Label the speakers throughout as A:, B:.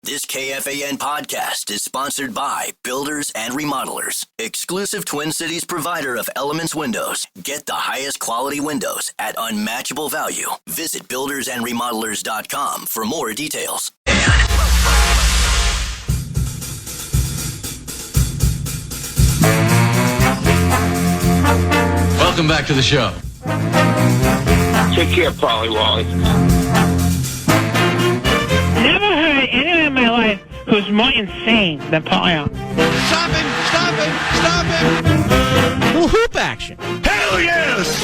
A: This KFAN podcast is sponsored by Builders and Remodelers, exclusive Twin Cities provider of Elements Windows. Get the highest quality windows at unmatchable value. Visit buildersandremodelers.com for more details.
B: Welcome back to the show.
C: Take care, Polly Wally.
D: Never heard anyone in my life who's more insane than Polly.
B: Stop him! Stop him! Stop him!
E: Little hoop action.
B: Hell yes!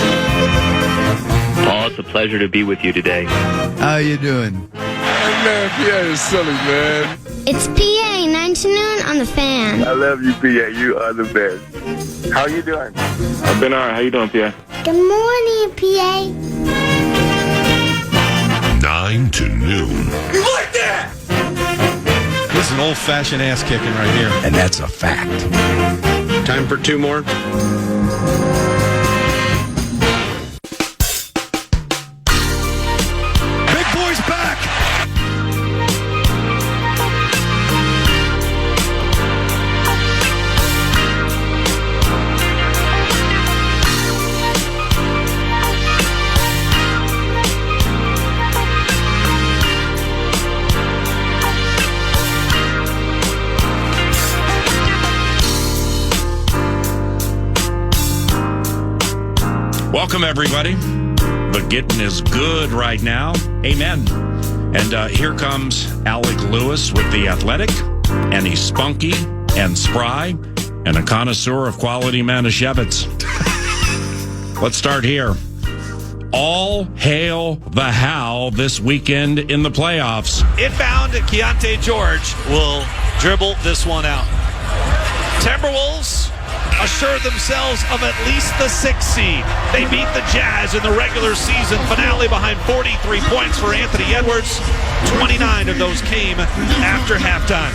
F: Paul, it's a pleasure to be with you today.
G: How you doing?
H: Man, PA is silly, man.
I: It's PA, 9 to noon on the fan.
C: I love you, PA. You are the best. How you doing? I've been all right. How you doing, PA?
I: Good morning, PA.
H: 9 to noon.
B: You like that?
E: This is an old-fashioned ass-kicking right here.
G: And that's a fact.
C: Time for two more.
B: Big boy's back! Welcome, everybody. The getting is good right now. Amen. And here comes Alec Lewis with The Athletic, and he's spunky and spry and a connoisseur of quality Manischewitz. Let's start here. All hail the How this weekend in the playoffs.
J: Inbound, Keontae George will dribble this one out. Timberwolves assure themselves of at least the 6th seed. They beat the Jazz in the regular season finale behind 43 points for Anthony Edwards. 29 of those came after halftime.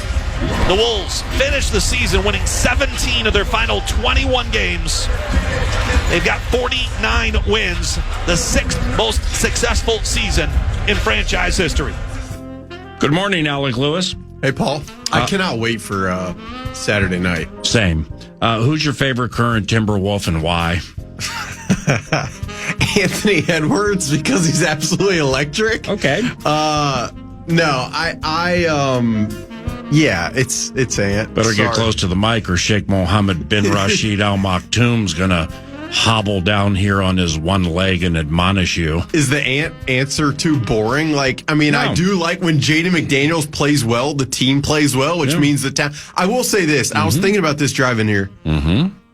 J: The Wolves finished the season winning 17 of their final 21 games. They've got 49 wins, the 6th most successful season in franchise history.
B: Good morning, Alec Lewis.
K: Hey, Paul. I cannot wait for Saturday night.
B: Same. Who's your favorite current Timberwolf and why?
K: Anthony Edwards, because he's absolutely electric.
B: Okay.
K: Yeah, it's Ant.
B: Better get close to the mic or Sheikh Mohammed bin Rashid Al Maktoum's going to hobble down here on his one leg and admonish you.
K: Is the Ant answer too boring? No. I do like when Jaden McDaniels plays well, the team plays well, which means the town. I will say this. I was thinking about this driving here.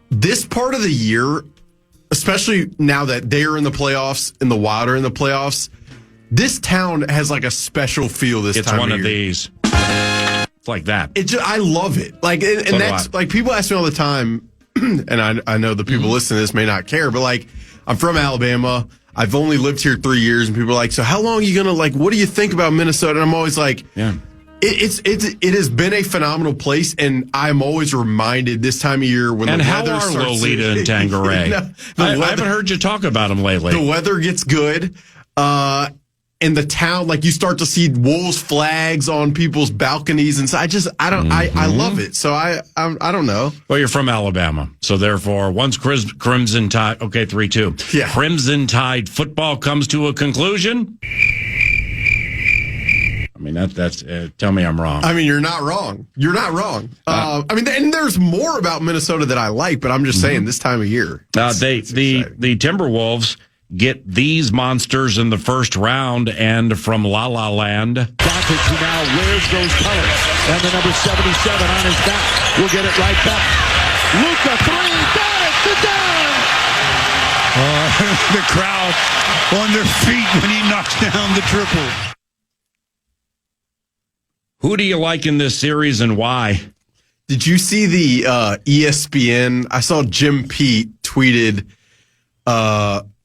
K: This part of the year, especially now that they're in the playoffs and the Wild are in the playoffs, this town has like a special feel this time of year.
B: It's one of these. It's like that.
K: I love it. And that's like people ask me all the time, and I know the people listening to this may not care, but I'm from Alabama. I've only lived here 3 years, and people are like, so how long are you going to, what do you think about Minnesota? And I'm always like, it has been a phenomenal place, and I'm always reminded this time of year when the weather starts.
B: And how are Lolita and Tanqueray? I haven't heard you talk about them lately.
K: The weather gets good. In the town, you start to see Wolves flags on people's balconies, and so I love it. So I don't know.
B: Well, you're from Alabama, so therefore, once Crimson Tide, 3-2.
K: Yeah.
B: Crimson Tide football comes to a conclusion. I mean, that's tell me I'm wrong.
K: I mean, you're not wrong. You're not wrong. And there's more about Minnesota that I like, but I'm just saying this time of year.
B: The Timberwolves get these monsters in the first round, and from La La Land.
E: Doncic, who now wears those colors, and the number 77 on his back. We'll get it right back. Luka, 3, got it, to down!
H: The crowd on their feet when he knocks down the triple.
B: Who do you like in this series and why?
K: Did you see the ESPN? I saw Jim Pete tweeted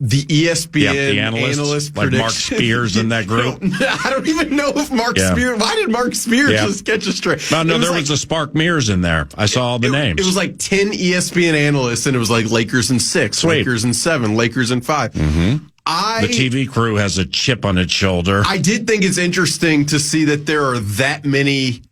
K: the ESPN analyst
B: like Mark Spears in that group.
K: I don't even know if Mark Spears. Why did Mark Spears just catch a straight?
B: No, there was a Spark Mears in there. I saw all the names.
K: It was 10 ESPN analysts, and it was Lakers in 6,
B: Sweet.
K: Lakers in 7, Lakers in 5.
B: The TV crew has a chip on its shoulder.
K: I did think it's interesting to see that there are that many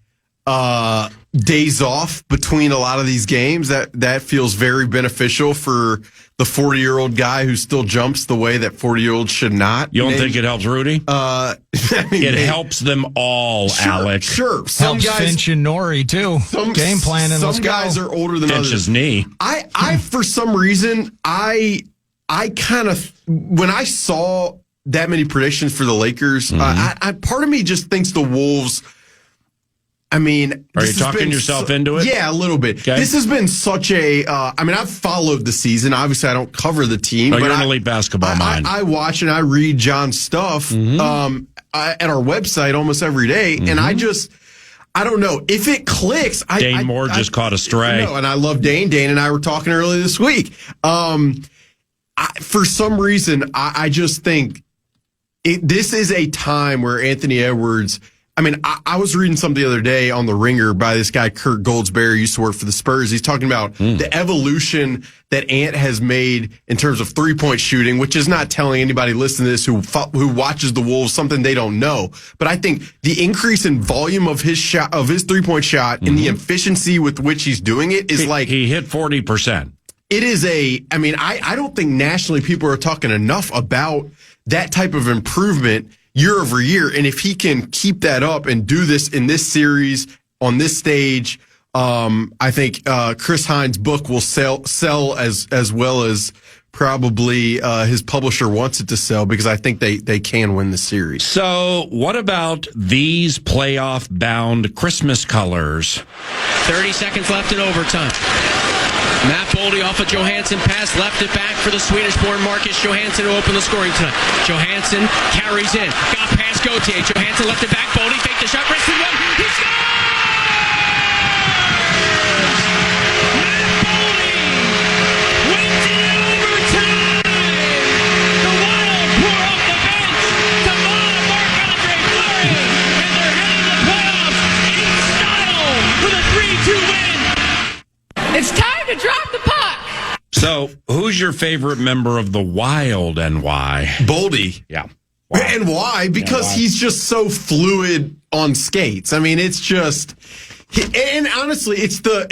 K: days off between a lot of these games. That feels very beneficial for the 40-year-old guy who still jumps the way that 40-year-olds should not.
B: You don't think it helps Rudy? It helps them all, Alec.
K: Sure.
L: Some helps guys, Finch and Nori, too. Game planning.
K: Some guys are older than others.
B: Finch's knee.
K: I for some reason, I kind of, when I saw that many predictions for the Lakers, part of me just thinks the Wolves, I mean,
B: are you talking yourself into it?
K: Yeah, a little bit. Okay. This has been such a, I've followed the season. Obviously, I don't cover the team.
B: No, but you're an elite basketball mind.
K: I watch and I read John's stuff at our website almost every day. And I don't know. If it clicks,
B: Dane Moore just caught a stray.
K: And I love Dane. Dane and I were talking earlier this week. For some reason, I just think this is a time where Anthony Edwards, I was reading something the other day on The Ringer by this guy, Kurt Goldsberry, used to work for the Spurs. He's talking about the evolution that Ant has made in terms of three-point shooting, which is not telling anybody listening to this who watches the Wolves something they don't know. But I think the increase in volume of his shot, of his three-point shot, and the efficiency with which he's doing it is
B: he hit 40%.
K: It is I don't think nationally people are talking enough about that type of improvement year over year. And if he can keep that up and do this in this series on this stage, I think Chris Hines' book will sell as well as probably his publisher wants it to sell, because I think they can win the series.
B: So what about these playoff-bound Christmas colors?
M: 30 seconds left in overtime. Matt Boldy off a Johansson pass, left it back for the Swedish-born Marcus Johansson to open the scoring tonight. Johansson carries in, got past Gauthier. Johansson left it back, Boldy faked the shot, wristed one, he scores! Matt Boldy wins it in overtime! The Wild pour off the bench to Marc-Andre Fleury, and they're heading to the playoffs in style with a 3-2 win! It's time to drop the puck.
B: So, who's your favorite member of the Wild and why?
K: Boldy.
B: Yeah. Why?
K: And why? Because he's just so fluid on skates. It's just, and honestly, it's the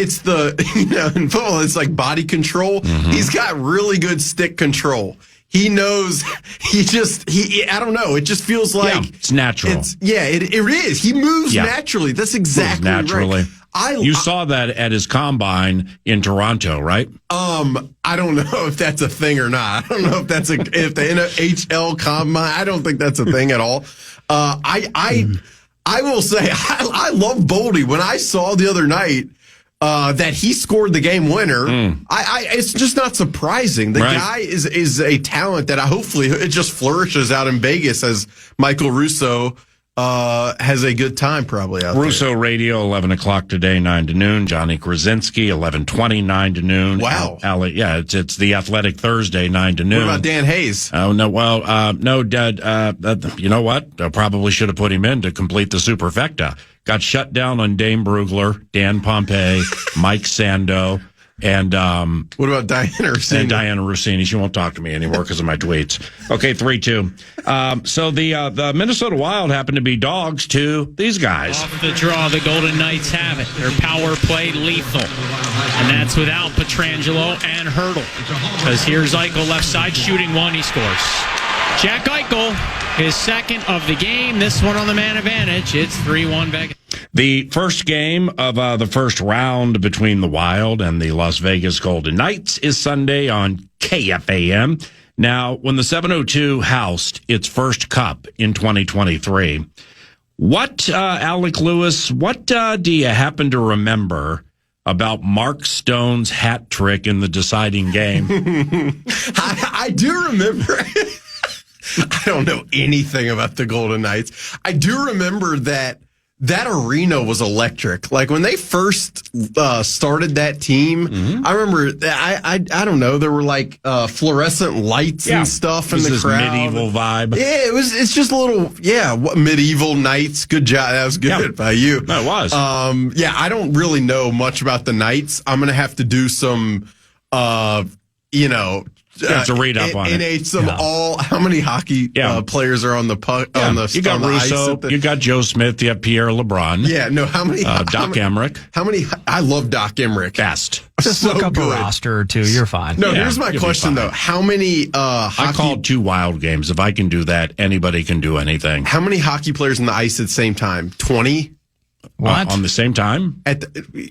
K: in football, it's like body control. He's got really good stick control. He knows, I don't know. It just feels like
B: it's natural.
K: It is. He moves naturally. That's exactly
B: naturally.
K: Right.
B: You saw that at his combine in Toronto, right?
K: I don't know if that's a thing or not. I don't know if the NHL combine. I don't think that's a thing at all. I will say I love Boldy. When I saw the other night that he scored the game winner, it's just not surprising. The guy is a talent that hopefully it just flourishes out in Vegas as Michael Russo has a good time probably out
B: Russo
K: there.
B: Radio, 11 o'clock today, 9 to noon. Johnny Krasinski, 11:20, 9 to noon.
K: Wow.
B: Alec, it's the Athletic Thursday, 9 to noon.
K: What about Dan Hayes?
B: Oh, no, no, Dad, you know what? I probably should have put him in to complete the superfecta. Got shut down on Dane Brugler, Dan Pompey, Mike Sando, and
K: what about Diana Rossini?
B: And Diana Rossini. She won't talk to me anymore because of my tweets. Okay, 3-2. So the Minnesota Wild happen to be dogs to these guys.
M: Off the draw, the Golden Knights have it. Their power play lethal. And that's without Pietrangelo and Hurdle. Because here's Eichel left side shooting one, he scores. Jack Eichel, his second of the game. This one on the man advantage. It's 3-1 Vegas.
B: The first game of the first round between the Wild and the Las Vegas Golden Knights is Sunday on KFAN. Now, when the 702 housed its first cup in 2023, what, Alec Lewis, what do you happen to remember about Mark Stone's hat trick in the deciding game?
K: I do remember. I don't know anything about the Golden Knights. I do remember that arena was electric. Like when they first started that team, I remember I don't know, there were like fluorescent lights and stuff in the crowd.
B: Medieval vibe.
K: Yeah, it's just a little medieval knights. Good job. That was good by you.
B: That was.
K: I don't really know much about the Knights. I'm gonna have to do some
B: You have to read up on it.
K: How many hockey players are on the puck?
B: You got Russo, you got Joe Smith, you have Pierre LeBrun.
K: Yeah, no, how many?
B: Doc Emmerich.
K: How many? I love Doc Emmerich.
B: Best.
L: Just look up a roster or two. You're fine.
K: No, here's my question, though. How many
B: I called 2 wild games. If I can do that, anybody can do anything.
K: How many hockey players on the ice at the same time? 20?
B: What? On the same time?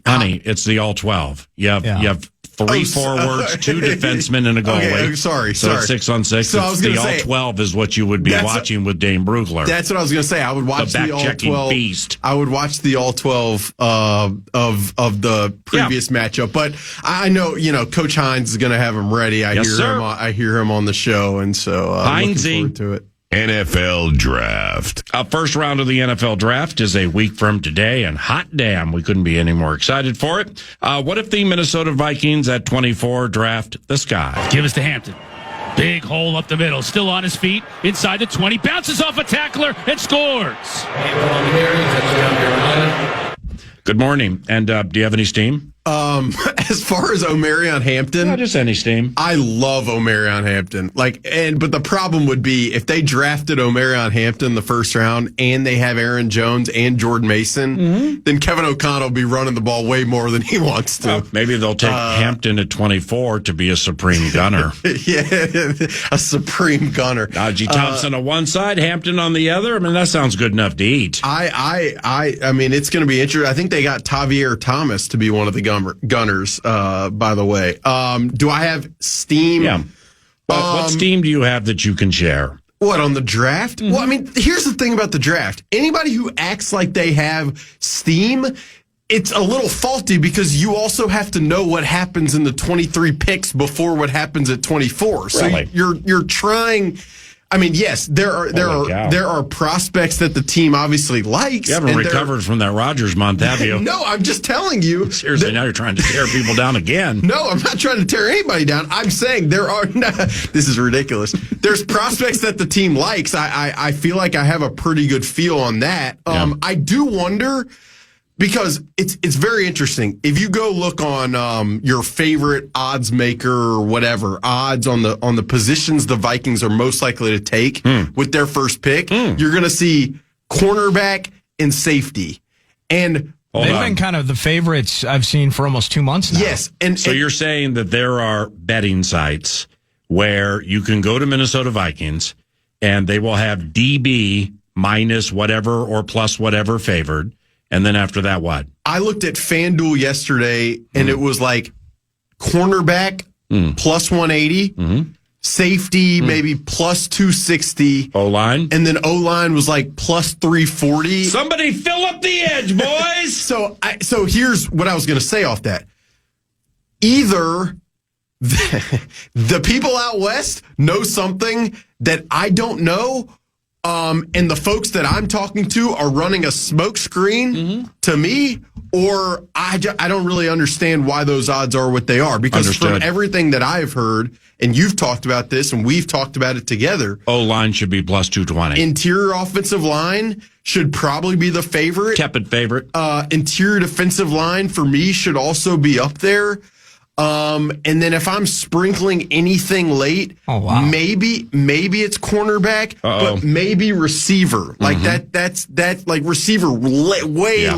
B: Honey, it's the all 12. You have 3 forwards, 2 defensemen, and a goalie.
K: Okay, sorry.
B: So it's 6 on 6.
K: So I was
B: the
K: all
B: 12 is what you would be watching with Dane Brugler.
K: That's what I was going to say. I would watch the all 12
B: beast.
K: I would watch the all 12 of the previous matchup. But I know, Coach Hines is going to have him ready. I hear him on the show, and so looking forward to it.
N: NFL Draft.
B: First round of the NFL Draft is a week from today, and hot damn, we couldn't be any more excited for it. What if the Minnesota Vikings at 24 draft this guy?
M: Give us to Hampton. Big hole up the middle. Still on his feet. Inside the 20. Bounces off a tackler and scores.
B: Good morning. And do you have any steam?
K: As far as Omarion Hampton,
B: not just any steam.
K: I love Omarion Hampton. But the problem would be if they drafted Omarion Hampton the first round and they have Aaron Jones and Jordan Mason, then Kevin O'Connell will be running the ball way more than he wants to.
B: Well, maybe they'll take Hampton at 24 to be a supreme gunner.
K: A supreme gunner.
B: Najee Thompson on one side, Hampton on the other. I mean, that sounds good enough to eat.
K: I mean, it's going to be interesting. I think they got Tavier Thomas to be one of the gunners, by the way. Do I have steam?
B: Yeah. What steam do you have that you can share?
K: What, on the draft? Well, I mean, here's the thing about the draft. Anybody who acts like they have steam, it's a little faulty because you also have to know what happens in the 23 picks before what happens at 24. So you're trying. I mean, yes, there are prospects that the team obviously likes.
B: You haven't recovered from that Rodgers month, have you?
K: No, I'm just telling you.
B: Seriously, now you're trying to tear people down again.
K: No, I'm not trying to tear anybody down. I'm saying this is ridiculous. There's prospects that the team likes. I feel like I have a pretty good feel on that. I do wonder, because it's very interesting. If you go look on your favorite odds maker or whatever, odds on the positions the Vikings are most likely to take with their first pick, you're going to see cornerback and safety. And
L: they've been kind of the favorites I've seen for almost 2 months now.
K: Yes.
B: So you're saying that there are betting sites where you can go to Minnesota Vikings and they will have DB minus whatever or plus whatever favored. And then after that, what?
K: I looked at FanDuel yesterday, and it was like cornerback plus 180, safety maybe plus 260.
B: O-line?
K: And then O-line was like plus 340.
B: Somebody fill up the edge, boys!
K: So here's what I was going to say off that. Either the people out west know something that I don't know, and the folks that I'm talking to are running a smoke screen to me, or I don't really understand why those odds are what they are. Because from everything that I've heard, and you've talked about this, and we've talked about it together.
B: O-line should be plus 220.
K: Interior offensive line should probably be the favorite.
B: Tepid favorite.
K: Interior defensive line, for me, should also be up there. And then if I'm sprinkling anything late, maybe it's cornerback, but maybe receiver. Like that's like receiver way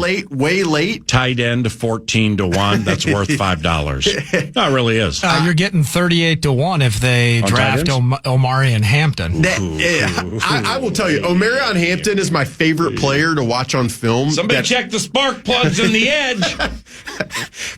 K: late.
B: Tight end 14-1. That's worth $5. No, it really is.
L: You're getting 38-1 if they draft Omarion Hampton.
K: I will tell you, Omarion Hampton is my favorite player to watch on film.
B: Somebody check the spark plugs in the edge.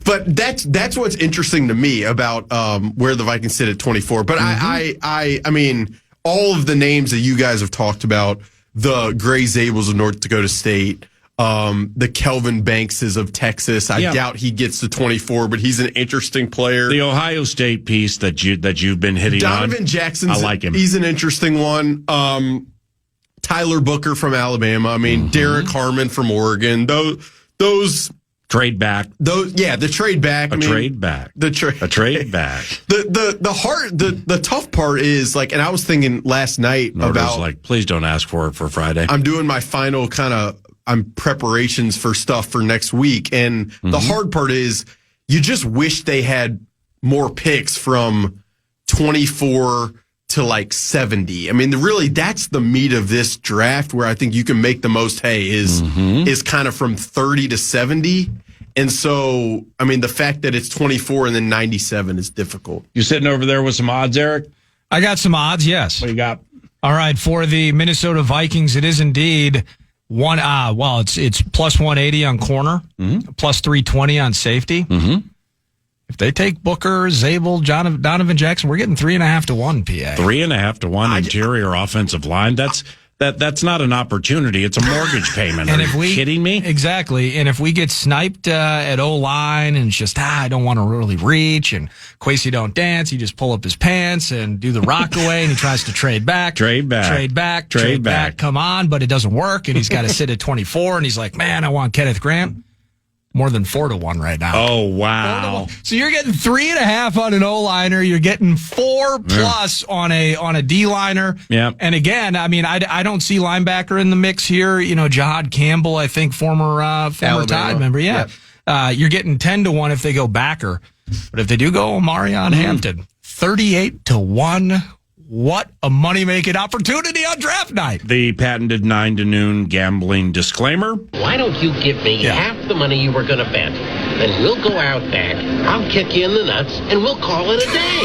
K: But that's what's interesting to me about where the Vikings sit at 24. But I mean, all of the names that you guys have talked about, the Gray Zables of North Dakota State, the Kelvin Bankses of Texas. I doubt he gets to 24, but he's an interesting player.
B: The Ohio State piece that you've been hitting on.
K: Donovan Jackson,
B: I like him.
K: He's an interesting one. Tyler Booker from Alabama. I mean, Derek Harmon from Oregon. Those
B: trade back.
K: The trade back.
B: Trade back.
K: A trade back. The tough part is, like, and I was thinking last night about,
B: like, please don't ask for it for Friday.
K: I'm doing my final preparations for stuff for next week, and the hard part is you just wish they had more picks from 24 to like 70. I mean, really, that's the meat of this draft where I think you can make the most hay is kind of from 30 to 70. And so, I mean, the fact that it's 24 and then 97 is difficult.
B: You sitting over there with some odds, Eric?
L: I got some odds, yes.
B: What you got?
L: All right, for the Minnesota Vikings, it is indeed it's plus 180 on corner, plus 320 on safety. If they take Booker, Zabel, Donovan Jackson, we're getting 3.5 to 1, PA.
B: 3.5 to 1 interior offensive line. That's not an opportunity. It's a mortgage payment. Are you kidding me?
L: Exactly. And if we get sniped at O-line and it's just, I don't want to really reach, and Kwesi don't dance, he just pull up his pants and do the rock away, and he tries to trade back. Trade back. Come on, but it doesn't work, and he's got to sit at 24, and he's like, man, I want Kenneth Grant. More than 4 to 1 right now.
B: Oh, wow.
L: So you're getting 3.5 on an O-liner. You're getting 4 plus on a D-liner.
B: Yeah.
L: And again, I mean, I don't see linebacker in the mix here. You know, Jahad Campbell, I think, former Tide member. Yeah. Yep. You're getting 10 to 1 if they go backer. But if they do go Omarion Hampton, 38 to 1. What a money-making opportunity on draft night.
B: The patented 9 to noon gambling disclaimer.
O: Why don't you give me half the money you were going to bet? Then we'll go out back, I'll kick you in the nuts, and we'll call it a day.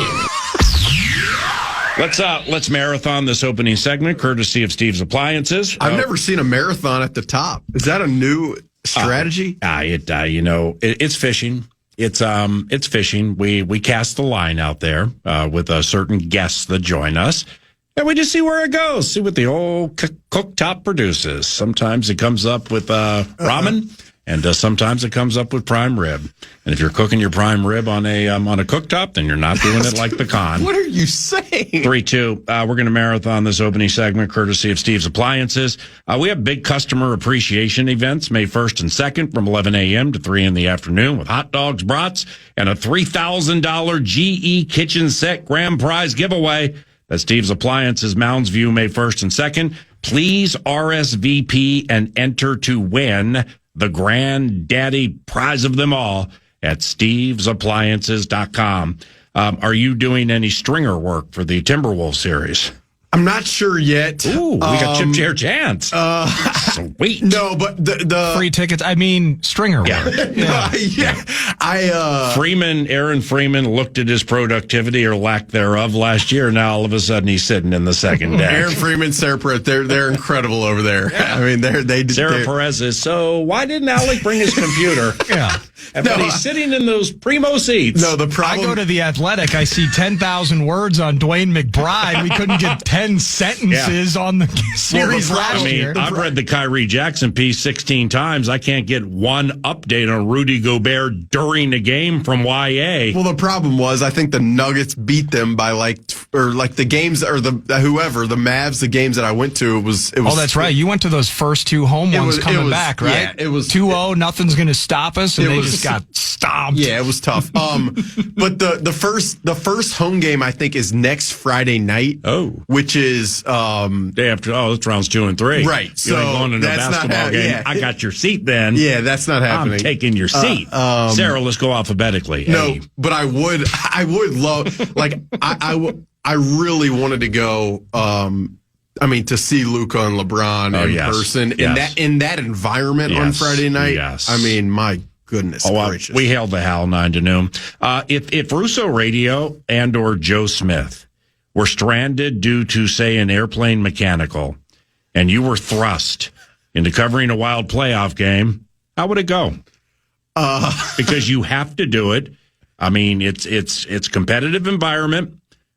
B: Let's marathon this opening segment, courtesy of Steve's Appliances.
K: I've never seen a marathon at the top. Is that a new strategy?
B: It's fishing. It's fishing. We cast the line out there with certain guests that join us, and we just see where it goes. See what the old cooktop produces. Sometimes it comes up with ramen, and sometimes it comes up with prime rib. And if you're cooking your prime rib on a cooktop, then you're not doing it like the con.
K: What are you saying?
B: 3-2. We're going to marathon this opening segment, courtesy of Steve's Appliances. We have big customer appreciation events May 1st and 2nd from 11 a.m. to 3 in the afternoon with hot dogs, brats, and a $3,000 GE kitchen set grand prize giveaway. That's Steve's Appliances, Mounds View, May 1st and 2nd. Please RSVP and enter to win the granddaddy prize of them all at stevesappliances.com. Are you doing any stringer work for the Timberwolves series?
K: I'm not sure yet.
B: Ooh, we got Chip Chair Chance. Sweet.
K: No, but the
L: free tickets. I mean, stringer work.
B: Aaron Freeman looked at his productivity or lack thereof last year. Now all of a sudden he's sitting in the second deck.
K: Aaron Freeman, Sarah Perez, they're incredible over there. Yeah. I mean,
B: Sarah Perez is. So why didn't Alec bring his computer? But he's sitting in those primo seats.
K: No, the problem.
L: I go to the Athletic. I see 10,000 words on Dwayne McBride. We couldn't get 10 sentences on the series last year.
B: I've read the Kyrie Jackson piece 16 times. I can't get one update on Rudy Gobert during the game from YA.
K: Well, the problem was I think the Nuggets beat them by the games or the Mavs, the games that I went to. It was.
L: Oh, that's right. You went to those first 2 home ones coming back, right?
K: Yeah, it was
L: 2-0. Nothing's going to stop us, and they just got stomped.
K: Yeah, it was tough. But the first home game I think is next Friday night.
B: Oh,
K: which is
B: day after. Oh, it's rounds 2 and 3.
K: Right.
B: You ain't going to the basketball game.
K: Yeah.
B: I got your seat then.
K: Yeah, that's not happening.
B: I'm taking your seat. Sarah, let's go alphabetically.
K: No, but I would love I really wanted to go. To see Luka and LeBron in person in that environment on Friday night.
B: Yes.
K: I mean, my goodness gracious.
B: We hailed the Hal 9 to noon. If Russo Radio and or Joe Smith were stranded due to, say, an airplane mechanical, and you were thrust into covering a Wild playoff game, how would it go? Because you have to do it. I mean, it's competitive environment.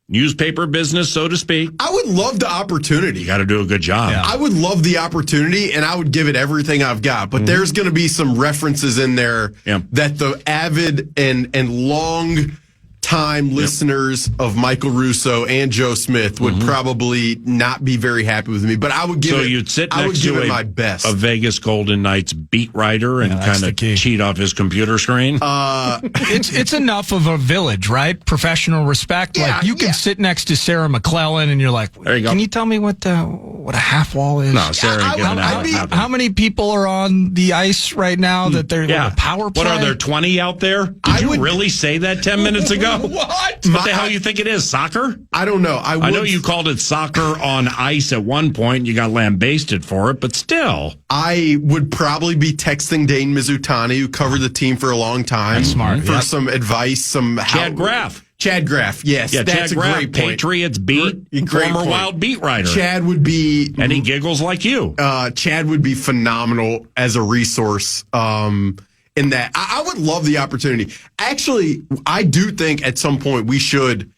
B: Newspaper business, so to speak.
K: I would love the opportunity.
B: You got to do a good job.
K: Yeah. I would love the opportunity, and I would give it everything I've got. But there's going to be some references in there that the avid and long time listeners of Michael Russo and Joe Smith would probably not be very happy with me. But I would give it. So
B: you'd sit next to
K: my best.
B: A Vegas Golden Knights beat writer and kind of cheat off his computer screen.
L: It's enough of a village, right? Professional respect.
K: Yeah,
L: like you can sit next to Sarah McClellan, and you're like,
B: there you go.
L: Can you tell me what a half wall is?
B: No, Sarah ain't giving out.
L: How many people are on the ice right now that they're a power play?
B: What are there, 20 out there? Did you really say that 10 minutes ago? What the hell you think it is? Soccer?
K: I don't know.
B: I know you called it soccer on ice at one point. You got lambasted for it, but still.
K: I would probably be texting Dane Mizutani, who covered the team for a long time.
L: That's smart.
K: For some advice,
B: Chad Graff.
K: Chad Graff, yes.
B: Yeah,
K: that's
B: Chad
K: a
B: Graff,
K: great point.
B: Patriots beat, former
K: point.
B: Wild beat writer.
K: Chad would be...
B: And he giggles like you.
K: Chad would be phenomenal as a resource in that. I would love the opportunity. Actually, I do think at some point we should,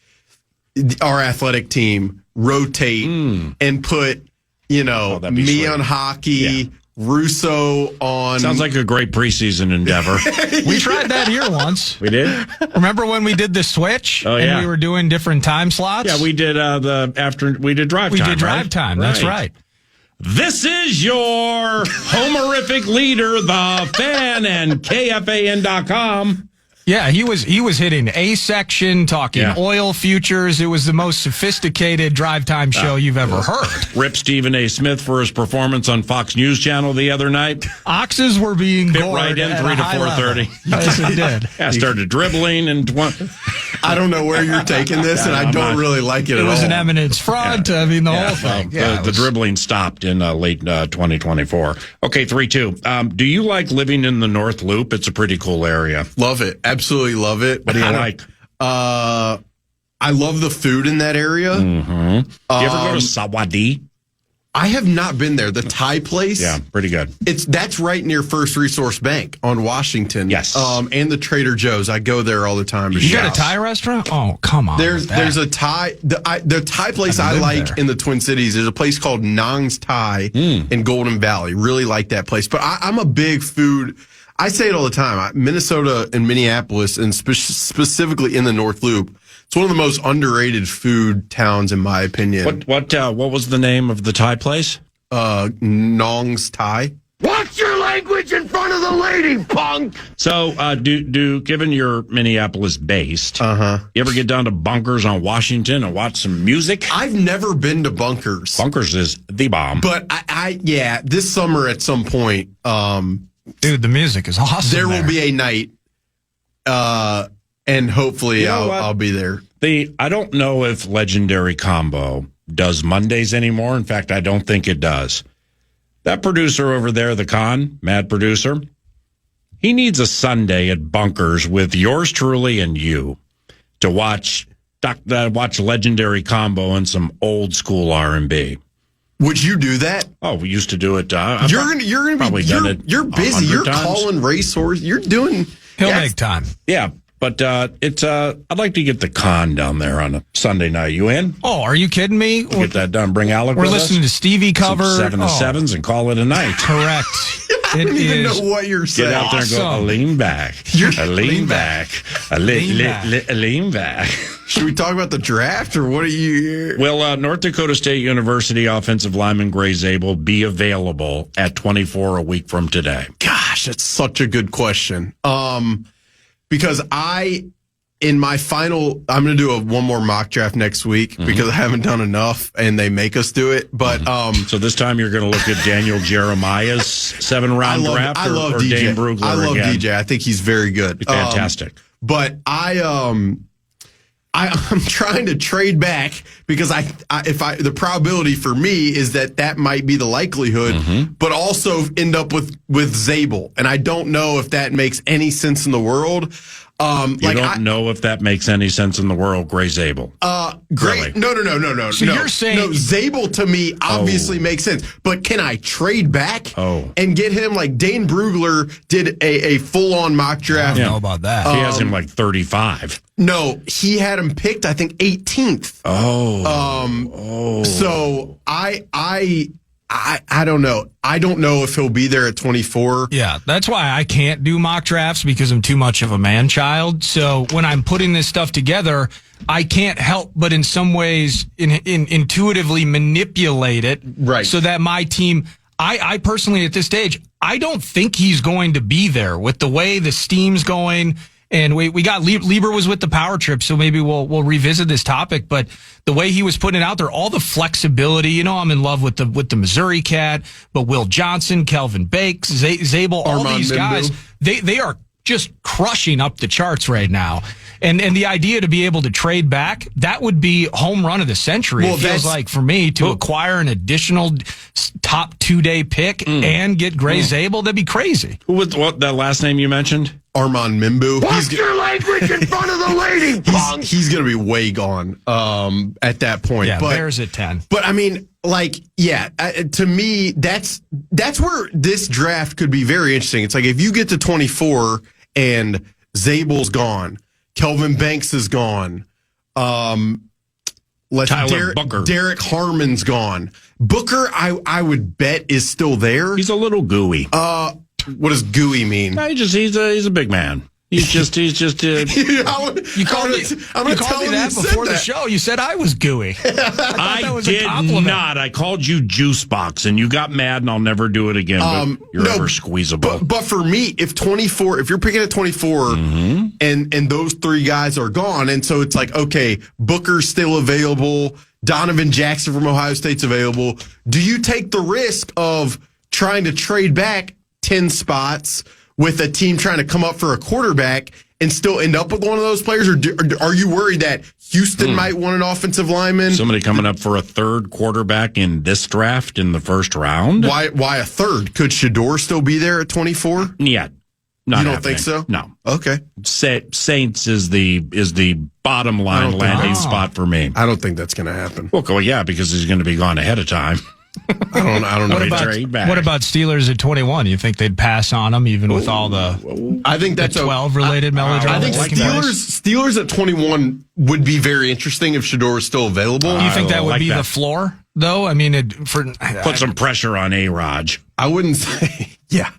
K: our athletic team, rotate and put, me
B: sweet.
K: on hockey, Russo on...
B: Sounds like a great preseason endeavor.
L: We tried that here once.
B: We did?
L: Remember when we did the switch?
B: Oh, yeah.
L: And we were doing different time slots?
B: Yeah, we did we did drive time.
L: We did drive time. That's right.
B: This is your homerific leader, the fan, and KFAN.com.
L: Yeah, he was hitting A section, talking oil futures. It was the most sophisticated drive time show you've ever heard.
B: Rip Stephen A. Smith for his performance on Fox News Channel the other night.
L: Oxes were being
B: Fit
L: gored
B: right in
L: at
B: 3
L: a
B: to
L: high
B: 4:30.
L: level. Yes, it did.
B: I started dribbling and
K: I don't know where you're taking this, and I don't really like it at all.
L: It was an eminence front. I mean, the whole thing.
B: The dribbling stopped in late 2024. Okay, 3-2. Do you like living in the North Loop? It's a pretty cool area.
K: Love it. Absolutely love it.
B: What do you like?
K: I love the food in that area.
B: Mm-hmm. Do you ever go to Sawadi?
K: I have not been there. The Thai place?
B: Yeah, pretty good.
K: That's right near First Resource Bank on Washington.
B: Yes.
K: And the Trader Joe's. I go there all the time.
L: You got a Thai restaurant? Oh, come on.
K: There's a Thai the Thai place I like there in the Twin Cities. There's a place called Nong's Thai in Golden Valley. Really like that place. But I'm a big food. I say it all the time. Minnesota and Minneapolis, and specifically in the North Loop, it's one of the most underrated food towns, in my opinion.
B: What was the name of the Thai place?
K: Nong's Thai.
O: Watch your language in front of the lady, punk!
B: So, given you're Minneapolis based, you ever get down to Bunkers on Washington and watch some music?
K: I've never been to Bunkers.
B: Bunkers is the bomb.
K: But this summer at some point,
L: dude, the music is awesome.
K: There will be a night, and hopefully I'll be there.
B: I don't know if Legendary Combo does Mondays anymore. In fact, I don't think it does. That producer over there, the mad producer, he needs a Sunday at Bunkers with yours truly and you to watch Legendary Combo and some old school R&B.
K: Would you do that?
B: Oh, we used to do it.
K: You're gonna be. You're busy. You're calling racehorse. You're doing.
L: He'll make time.
B: Yeah, but it's. I'd like to get the down there on a Sunday night. You in?
L: Oh, are you kidding me?
B: Get that done. Bring Alec.
L: We're listening to Stevie cover
B: 7 to 7s and call it a night.
L: Correct.
K: I don't even know what you're saying.
B: Get out there and go. Lean back. Lean back. Lean back.
K: Should we talk about the draft, or what are you?
B: Will North Dakota State University offensive lineman Gray Zabel be available at 24 a week from today?
K: Gosh, that's such a good question. Because in my final, I'm going to do one more mock draft next week because I haven't done enough, and they make us do it. But
B: so this time you're going to look at Daniel Jeremiah's 7-round draft, or
K: DJ.
B: Dane Brugler
K: I love
B: again?
K: DJ. I think he's very good.
B: Fantastic.
K: But I'm trying to trade back because the probability for me is that might be the likelihood, but also end up with Zabel, and I don't know if that makes any sense in the world.
B: You don't know if that makes any sense in the world, Gray Zabel.
K: Great.
B: Really?
K: No.
L: So you're saying
K: Zabel to me obviously makes sense, but can I trade back and get him like Dane Brugler did a full on mock draft?
L: I don't know about that.
B: He has him like 35.
K: No, he had him picked, I think 18th. So I don't know. I don't know if he'll be there at 24.
L: Yeah, that's why I can't do mock drafts because I'm too much of a man child. So when I'm putting this stuff together, I can't help but in some ways intuitively manipulate it so that my team, I personally at this stage, I don't think he's going to be there with the way the steam's going. And we got Niebur was with the power trip, so maybe we'll revisit this topic. But the way he was putting it out there, all the flexibility, I'm in love with the Missouri cat, but Will Johnson, Kelvin Bakes, Zabel, all these guys, they are just crushing up the charts right now. And the idea to be able to trade back, that would be home run of the century. Well, it feels like for me to acquire an additional top 2-day pick and get Gray Zabel, that'd be crazy.
B: Who was that last name you mentioned?
K: Armand Mimbu.
M: Watch your language in front of the lady, punk!
K: He's going to be way gone at that point.
L: Yeah, Bears at 10.
K: But, I mean, to me, that's where this draft could be very interesting. It's like if you get to 24 and Zabel's gone, Kelvin Banks is gone,
B: Booker.
K: Derek Harmon's gone. Booker, I would bet, is still there.
B: He's a little gooey.
K: What does gooey mean?
B: No, he's a big man. He's just.
L: You called me that before the show. You said I was gooey.
B: I did not. I called you juice box, and you got mad, and I'll never do it again. But you're ever squeezable.
K: But for me, if you're picking at 24, and those three guys are gone, and so it's like, okay, Booker's still available, Donovan Jackson from Ohio State's available. Do you take the risk of trying to trade back 10 spots with a team trying to come up for a quarterback and still end up with one of those players? Or are you worried that Houston might want an offensive lineman?
B: Somebody coming up for a third quarterback in this draft in the first round?
K: Why a third? Could Shador still be there at 24?
B: Yeah.
K: You don't think so?
B: No.
K: Okay.
B: Saints is the bottom line landing spot for me.
K: I don't think that's going to happen.
B: Well, yeah, because he's going to be gone ahead of time.
K: I don't know.
L: What about Steelers at 21? You think they'd pass on them even with all the?
K: I think that's
L: 12 related melodrama.
K: I think Steelers at 21 would be very interesting if Shador is still available.
L: Do you think that would be the floor, though? I mean,
B: put some pressure on A-Raj.
K: I wouldn't say. Yeah,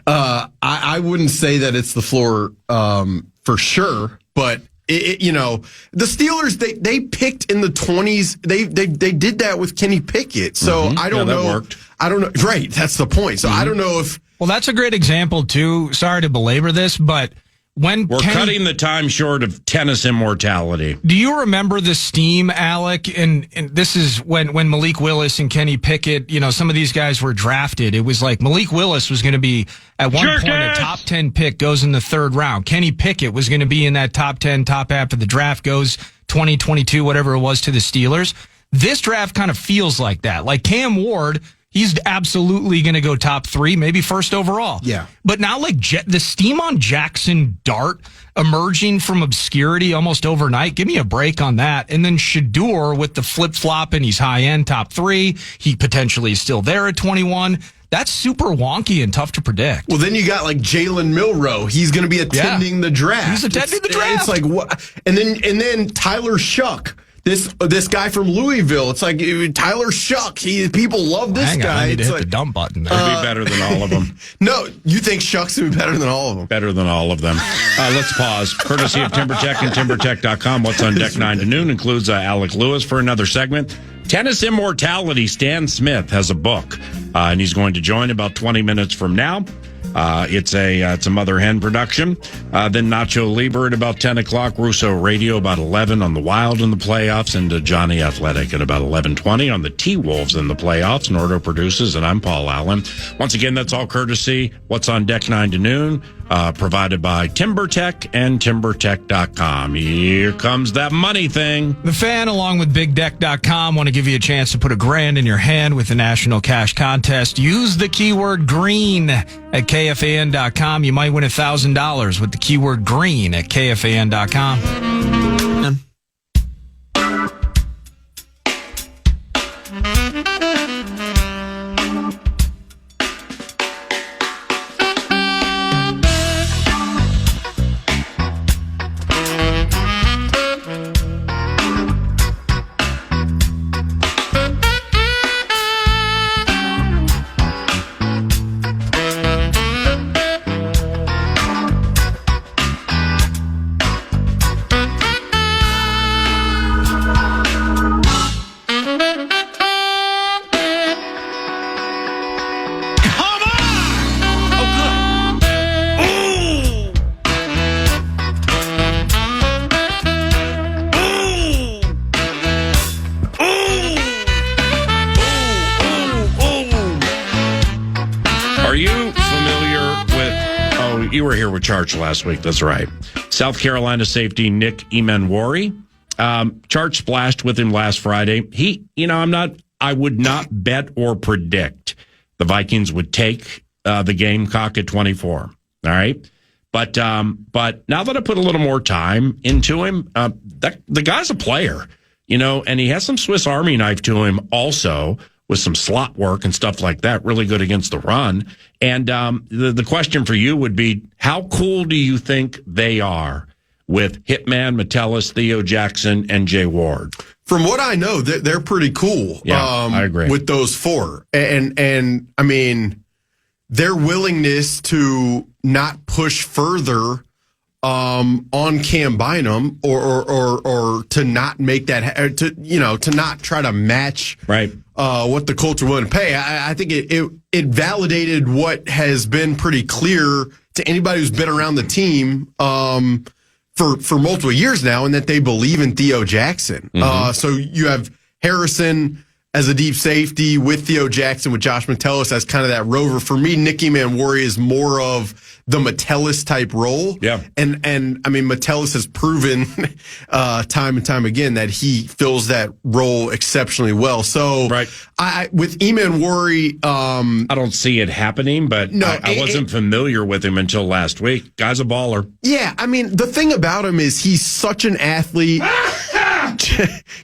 K: I wouldn't say that it's the floor for sure, but. The Steelers, they picked in the 20s. They did that with Kenny Pickett. So I don't know.
B: Worked.
K: I don't know. Right. That's the point. So I don't know if.
L: Well, that's a great example, too. Sorry to belabor this, but when
B: we're cutting the time short of tennis immortality.
L: Do you remember the steam, Alec? And this is when Malik Willis and Kenny Pickett, some of these guys were drafted. It was like Malik Willis was going to be at one point a top 10 pick, goes in the third round. Kenny Pickett was going to be in that top 10, top half of the draft, goes 2022, whatever it was, to the Steelers. This draft kind of feels like that. Like Cam Ward, he's absolutely going to go top 3, maybe first overall.
K: Yeah.
L: But now, the steam on Jackson Dart emerging from obscurity almost overnight, give me a break on that. And then Shador with the flip-flop, and he's high-end, top 3. He potentially is still there at 21. That's super wonky and tough to predict.
K: Well, then you got Jalen Milroe. He's going to be attending the draft.
L: He's attending the draft.
K: It's like what? And then Tyler Shuck. This guy from Louisville. It's like Tyler Shuck. People love this guy.
L: I need to hit the dump button there.
B: He'd be better than all of them.
K: No, you think Shuck's would be better than all of them?
B: Better than all of them. Let's pause. Courtesy of TimberTech and TimberTech.com. What's on deck 9 to noon includes Alec Lewis for another segment. Tennis Immortality. Stan Smith has a book, and he's going to join about 20 minutes from now. It's a Mother Hen production. Then Nacho Libre at about 10 o'clock. Russo Radio about 11 on the Wild in the playoffs, and Johnny Athletic at about 11:20 on the T-Wolves in the playoffs. Nordo produces, and I'm Paul Allen. Once again, that's all courtesy What's on Deck 9 to noon, provided by TimberTech and TimberTech.com. Here comes that money thing.
L: The Fan, along with BigDeck.com, want to give you a chance to put $1,000 in your hand with the National Cash Contest. Use the keyword green at KFAN.com. You might win $1,000 with the keyword green at KFAN.com.
B: here with Charch last week. That's right. South Carolina safety Nick Immortality. Charch splashed with him last Friday. I would not bet or predict the Vikings would take the Gamecock at 24. All right. But now that I put a little more time into him, the guy's a player, and he has some Swiss Army knife to him also, with some slot work and stuff like that, really good against the run. And the question for you would be, how cool do you think they are with Hitman, Metellus, Theo Jackson, and Jay Ward?
K: From what I know, they're pretty cool.
B: Yeah, I agree.
K: With those four. And I mean, their willingness to not push further on Cam Bynum or to not make that, to not try to match
B: right.
K: What the Colts are willing to pay. I think it validated what has been pretty clear to anybody who's been around the team for multiple years now, and that they believe in Theo Jackson.
B: Mm-hmm.
K: So you have Harrison as a deep safety with Theo Jackson, with Josh Metellus as kind of that rover. For me, Nicky Manwari is more of the Metellus type role.
B: Yeah.
K: And I mean, Metellus has proven time and time again that he fills that role exceptionally well. So
B: right.
K: With Manwari,
B: I don't see it happening, but no, I wasn't familiar with him until last week. Guy's a baller.
K: Yeah. I mean, the thing about him is he's such an athlete.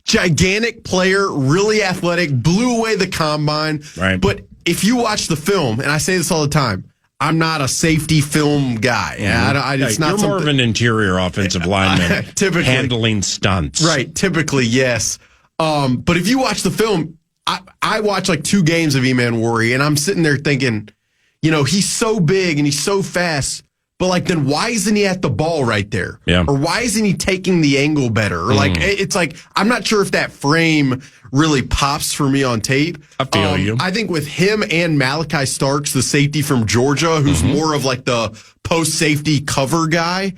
K: Gigantic player, really athletic, blew away the combine.
B: Right.
K: But if you watch the film, and I say this all the time, I'm not a safety film guy.
B: Mm-hmm.
K: It's not
B: you're more of an interior offensive lineman,
K: typically
B: handling stunts.
K: Right, typically, yes. But if you watch the film, I watch like 2 games of Immortality, and I'm sitting there thinking, he's so big and he's so fast, but like, then why isn't he at the ball right there?
B: Yeah.
K: Or why isn't he taking the angle better? Or like, it's like, I'm not sure if that frame really pops for me on tape.
B: I feel you.
K: I think with him and Malachi Starks, the safety from Georgia, who's more of like the post-safety cover guy,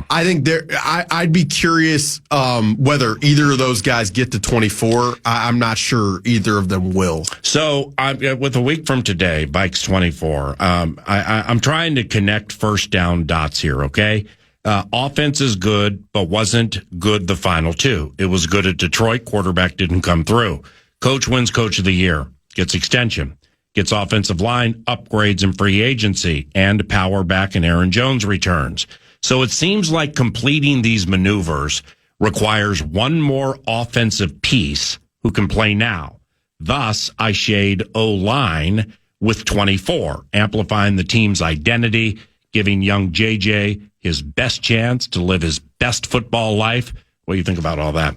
K: I think I'd be curious whether either of those guys get to 24. I'm not sure either of them will.
B: So with a week from today, Bike's 24, I'm trying to connect first down dots here, okay? Offense is good, but wasn't good the final 2. It was good at Detroit. Quarterback didn't come through. Coach wins Coach of the Year, gets extension, gets offensive line upgrades in free agency, and power back and Aaron Jones returns. So it seems like completing these maneuvers requires one more offensive piece who can play now. Thus, I shade O-line with 24, amplifying the team's identity, giving young JJ his best chance to live his best football life. What do you think about all that?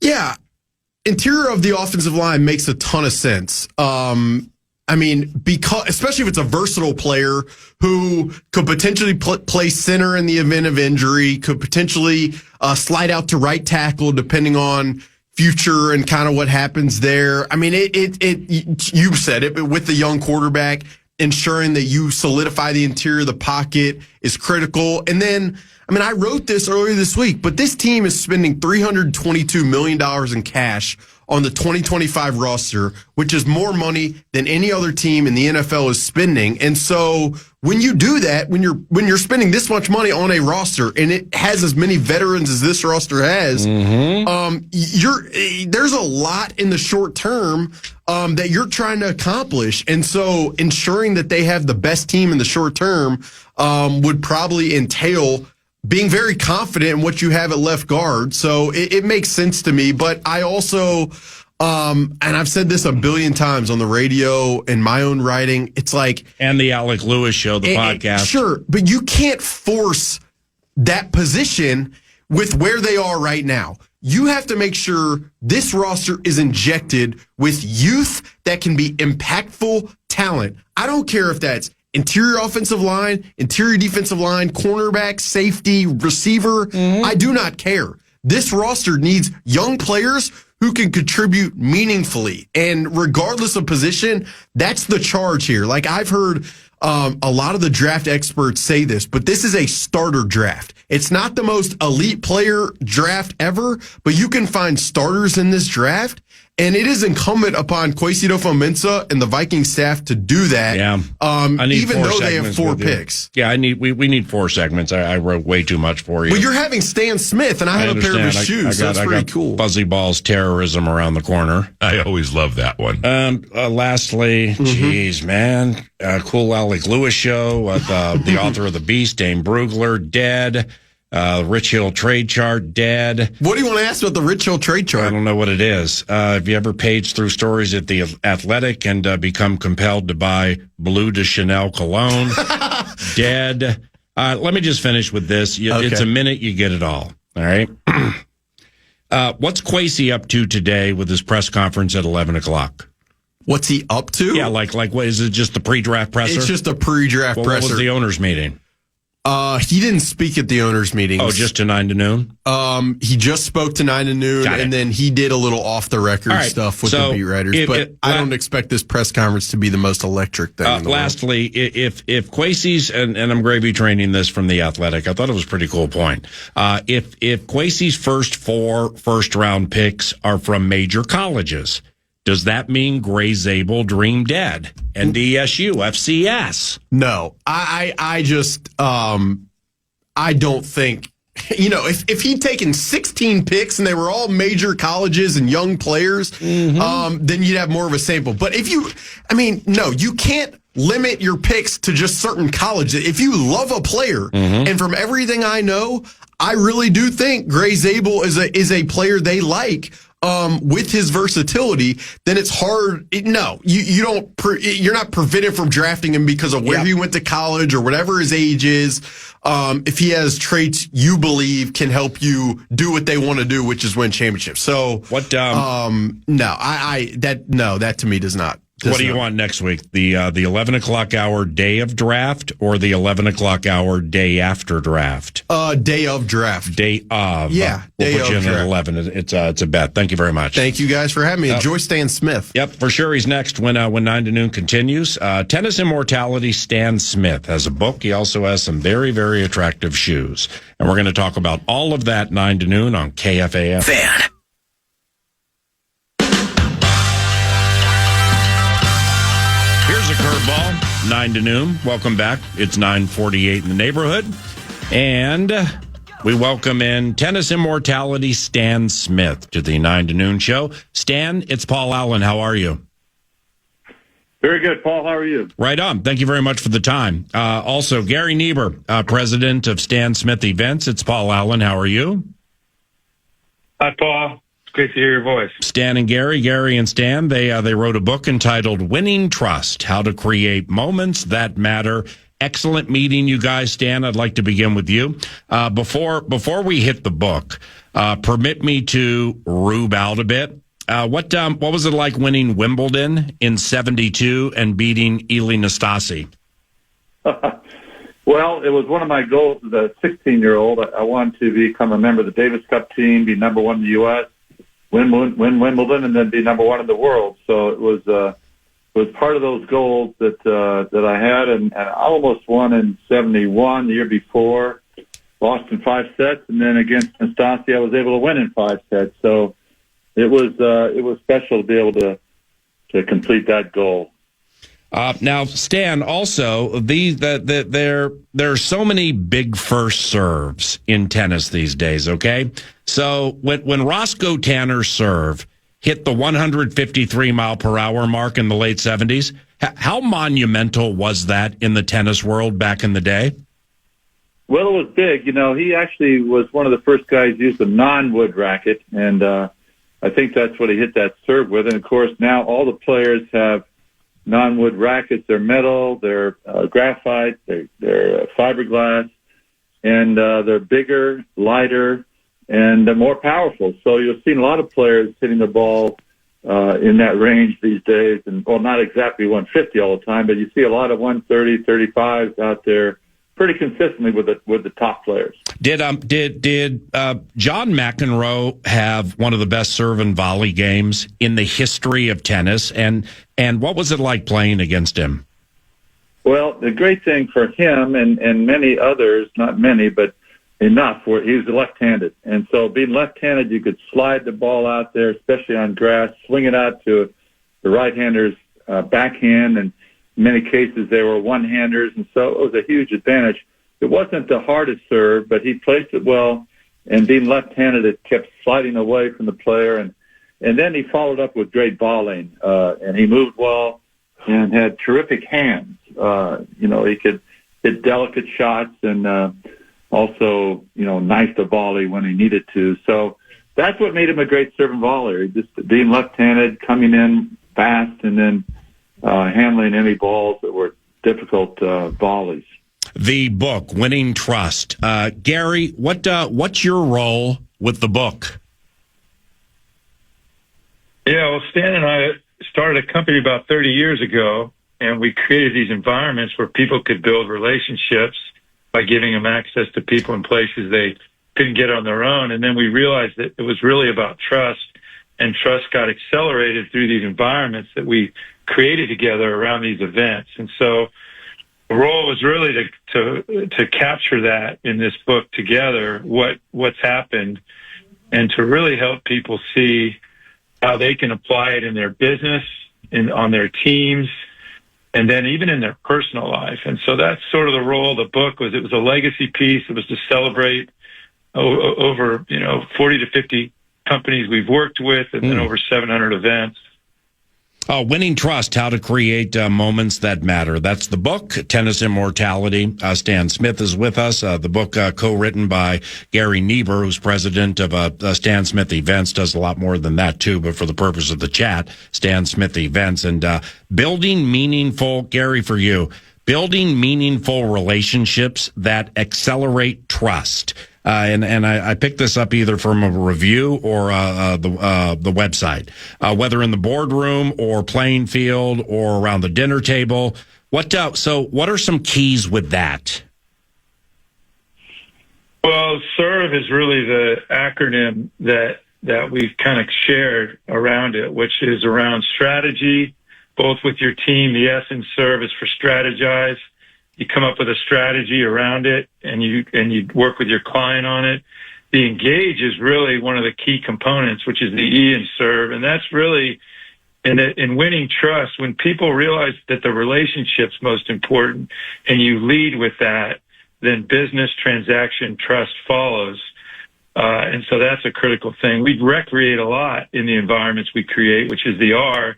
K: Yeah. Interior of the offensive line makes a ton of sense. I mean, because especially if it's a versatile player who could potentially play center in the event of injury, could potentially slide out to right tackle depending on future and kind of what happens there. I mean, you said it, but with the young quarterback, ensuring that you solidify the interior of the pocket is critical. And then, I mean, I wrote this earlier this week, but this team is spending $322 million in cash on the 2025 roster, which is more money than any other team in the NFL is spending. And so when you do that, when you're spending this much money on a roster and it has as many veterans as this roster has, there's a lot in the short term that you're trying to accomplish. And so ensuring that they have the best team in the short term would probably entail being very confident in what you have at left guard. So it makes sense to me. But I also, and I've said this a billion times on the radio in my own writing, it's like...
B: And the Alec Lewis Show, the podcast.
K: Sure, but you can't force that position with where they are right now. You have to make sure this roster is injected with youth that can be impactful talent. I don't care if that's interior offensive line, interior defensive line, cornerback, safety, receiver. I do not care. This roster needs young players who can contribute meaningfully. And regardless of position, that's the charge here. Like I've heard a lot of the draft experts say this, but this is a starter draft. It's not the most elite player draft ever, but you can find starters in this draft. And it is incumbent upon Kwesi Adofo-Mensah and the Viking staff to do that.
B: Yeah.
K: Even though they have 4 picks.
B: Yeah, we need 4 segments. I wrote way too much for you.
K: But you're having Stan Smith, and I have a pair of his shoes. So that's pretty cool.
B: Fuzzy Balls terrorism around the corner.
N: I always love that one.
B: Lastly, geez, man, cool Alec Lewis show. The author of The Beast, Dane Brugler, dead. Rich Hill trade chart, dead.
K: What do you want to ask about the Rich Hill trade chart?
B: I don't know what it is. Have you ever paged through stories at The Athletic and become compelled to buy Blue de Chanel cologne? Dead. Let me just finish with this. It's a minute, you get it all. All right. What's Kwesi up to today with his press conference at 11 o'clock?
K: What's he up to?
B: Yeah, like what is it? Just the pre-draft presser?
K: It's just a pre-draft presser.
B: What was the owners' meeting?
K: He didn't speak at the owners' meetings.
B: Oh, just to 9 to noon?
K: He just spoke to 9 to noon, and then he did a little off-the-record stuff with the beat writers. I don't expect this press conference to be the most electric thing in the
B: lastly, if Kwesi's, and I'm gravy training this from The Athletic, I thought it was a pretty cool point. If Kwesi's first 4 first-round picks are from major colleges, does that mean Gray Zabel dream dead? NDSU, FCS?
K: No, I just I don't think, if he'd taken 16 picks and they were all major colleges and young players, then you'd have more of a sample. But you can't limit your picks to just certain colleges. If you love a player, and from everything I know, I really do think Gray Zabel is a player they like. With his versatility, then it's hard. You're not prevented from drafting him because of where he went to college or whatever his age is. If he has traits you believe can help you do what they want to do, which is win championships. So
B: what?
K: That to me does not.
B: What do you want next week? The 11 o'clock hour day of draft or the 11 o'clock hour day after draft?
K: Day of draft.
B: Day of.
K: Yeah.
B: We'll
K: day
B: put you
K: of
B: in
K: draft.
B: at 11. It's a bet. Thank you very much.
K: Thank you guys for having me. Enjoy Stan Smith.
B: Yep, for sure. He's next when 9 to noon continues. Tennis Immortality, Stan Smith has a book. He also has some very, very attractive shoes. And we're going to talk about all of that 9 to noon on KFAN.
A: Fan.
B: Here's a curveball, 9 to noon. Welcome back. It's 9:48 in the neighborhood. And we welcome in Tennis Immortality Stan Smith to the 9 to noon show. Stan, it's Paul Allen. How are you?
C: Very good, Paul. How are you?
B: Right on. Thank you very much for the time. Also, Gary Niebur, president of Stan Smith Events. It's Paul Allen. How are you?
C: Hi, Paul. Great to hear your voice.
B: Stan and Gary and Stan, they wrote a book entitled Winning Trust, How to Create Moments That Matter. Excellent meeting, you guys. Stan, I'd like to begin with you. Before we hit the book, permit me to rube out a bit. What was it like winning Wimbledon in 72 and beating Ilie Nastase?
C: Well, it was one of my goals as a 16-year-old. I wanted to become a member of the Davis Cup team, be number 1 in the U.S., win Wimbledon, and then be number 1 in the world. So it was part of those goals that I had, and I almost won in 71, the year before, lost in 5 sets, and then against Nastase, I was able to win in 5 sets. So it was special to be able to complete that goal.
B: Now, Stan, also, there are so many big first serves in tennis these days, okay? So when Roscoe Tanner's serve hit the 153-mile-per-hour mark in the late 70s, how monumental was that in the tennis world back in the day?
C: Well, it was big. He actually was one of the first guys used a non-wood racket, and I think that's what he hit that serve with. And, of course, now all the players have non-wood rackets. They're metal, they're graphite, they're fiberglass, and they're bigger, lighter, and they're more powerful. So you'll see a lot of players hitting the ball in that range these days, and not exactly 150 all the time, but you see a lot of 130, 35s out there pretty consistently with the top players.
B: Did John McEnroe have one of the best serve and volley games in the history of tennis? And what was it like playing against him?
C: Well, the great thing for him and many others, not many, but enough where he was left-handed. And so being left-handed, you could slide the ball out there, especially on grass, swing it out to the right-hander's backhand, and in many cases they were one-handers, and so it was a huge advantage. It wasn't the hardest serve, but he placed it well, and being left-handed, it kept sliding away from the player, and then he followed up with great volleying, and he moved well and had terrific hands. He could hit delicate shots and also, nice to volley when he needed to. So that's what made him a great serving volleyer, just being left-handed, coming in fast, and then handling any balls that were difficult volleys.
B: The book, Winning Trust. Gary, what's your role with the book?
P: Yeah, well, Stan and I started a company about 30 years ago, and we created these environments where people could build relationships by giving them access to people in places they couldn't get on their own. And then we realized that it was really about trust, and trust got accelerated through these environments that we created together around these events. And so the role was really to capture that in this book together, what's happened, and to really help people see how they can apply it in their business, on their teams, and then even in their personal life. And so that's sort of the role of the book. It was a legacy piece. It was to celebrate over 40 to 50 companies we've worked with, and then over 700 events.
B: Winning Trust, How to Create Moments That Matter. That's the book, Tennis Immortality. Stan Smith is with us. The book co-written by Gary Niebur, who's president of Stan Smith Events, does a lot more than that, too, but for the purpose of the chat, Stan Smith Events. And building meaningful, Gary, for you, building meaningful relationships that accelerate trust. And I picked this up either from a review or the website, whether in the boardroom or playing field or around the dinner table. What are some keys with that?
P: Well, SERVE is really the acronym that we've kind of shared around it, which is around strategy, both with your team. The S in SERVE is for strategize. You come up with a strategy around it, and you work with your client on it. The engage is really one of the key components, which is the E in SERVE, and that's really in winning trust. When people realize that the relationship's most important, and you lead with that, then business, transaction, trust follows. And so that's a critical thing. We recreate a lot in the environments we create, which is the R,